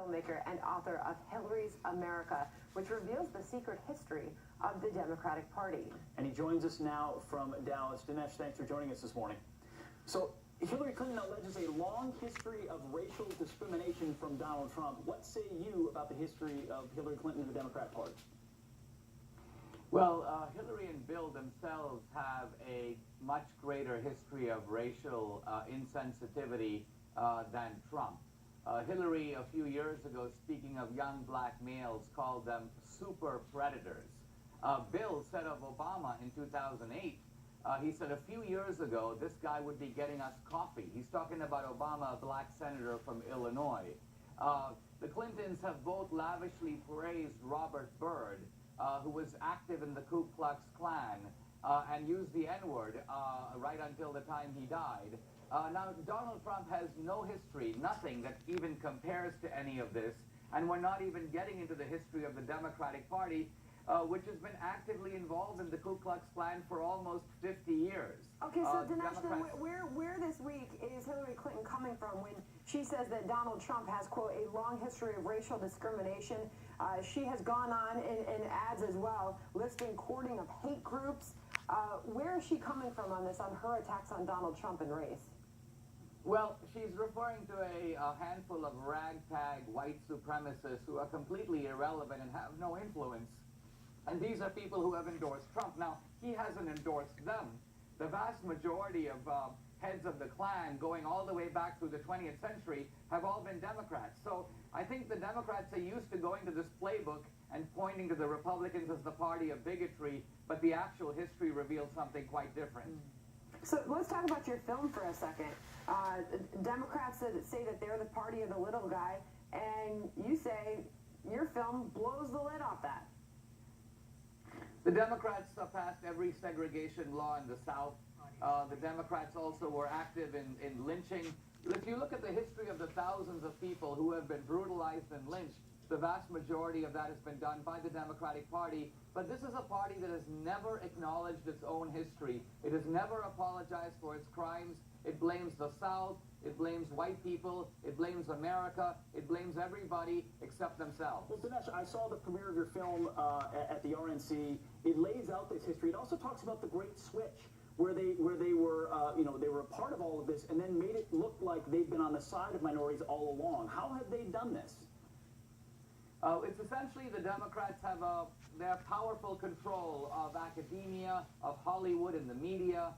filmmaker and author of Hillary's America, which reveals the secret history of the Democratic Party. And he joins us now from Dallas. Dinesh, thanks for joining us this morning. So, Hillary Clinton alleges a long history of racial discrimination from Donald Trump. What say you about the history of Hillary Clinton and the Democrat Party? Well, Hillary and Bill themselves have a much greater history of racial insensitivity than Trump. Hillary, a few years ago, speaking of young black males, called them super predators. Bill said of Obama in 2008, he said a few years ago, this guy would be getting us coffee. He's talking about Obama, a black senator from Illinois. The Clintons have both lavishly praised Robert Byrd, who was active in the Ku Klux Klan and used the N-word right until the time he died. Now, Donald Trump has no history, nothing that even compares to any of this, and we're not even getting into the history of the Democratic Party, which has been actively involved in the Ku Klux Klan for almost 50 years. Okay, so Dinesh, then where this week is Hillary Clinton coming from when she says that Donald Trump has, quote, a long history of racial discrimination? She has gone on in ads as well, listing courting of hate groups. Where is she coming from on this, on her attacks on Donald Trump and race? Well, she's referring to a handful of ragtag white supremacists who are completely irrelevant and have no influence. And these are people who have endorsed Trump. Now, he hasn't endorsed them. The vast majority of heads of the Klan, going all the way back through the 20th century, have all been Democrats. So I think the Democrats are used to going to this playbook and pointing to the Republicans as the party of bigotry, but the actual history reveals something quite different. So let's talk about your film for a second. Democrats say that they're the party of the little guy, and you say your film blows the lid off that. The Democrats passed every segregation law in the South. The Democrats also were active in lynching. If you look at the history of the thousands of people who have been brutalized and lynched, the vast majority of that has been done by the Democratic Party. But this is a party that has never acknowledged its own history. It has never apologized for its crimes. It blames the South. It blames white people. It blames America. It blames everybody except themselves. Well, Dinesh, I saw the premiere of your film at the RNC. It lays out this history. It also talks about the Great Switch, where they were, they were a part of all of this, and then made it look like they've been on the side of minorities all along. How have they done this? It's essentially the Democrats have they have powerful control of academia, of Hollywood and the media.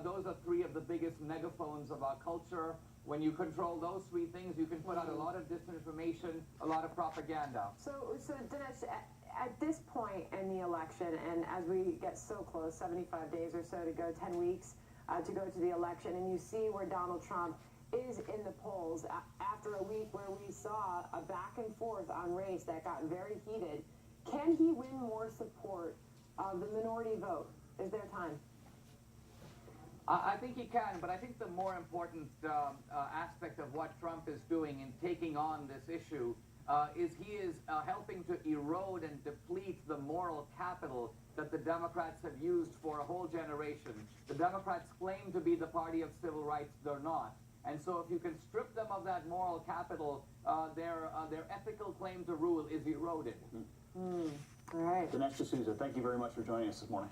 Those are three of the biggest megaphones of our culture. When you control those three things, you can put out a lot of disinformation, a lot of propaganda. So Dinesh, at this point in the election, and as we get so close, 75 days or so to go, 10 weeks to go to the election, and you see where Donald Trump is in the polls after a week where we saw a back and forth on race that got very heated, can he win more support of the minority vote? Is there time? I think he can, but I think the more important aspect of what Trump is doing in taking on this issue is he is helping to erode and deplete the moral capital that the Democrats have used for a whole generation. The Democrats claim to be the party of civil rights. They're not. And so if you can strip them of that moral capital, their ethical claim to rule is eroded. All right. Dinesh D'Souza, thank you very much for joining us this morning.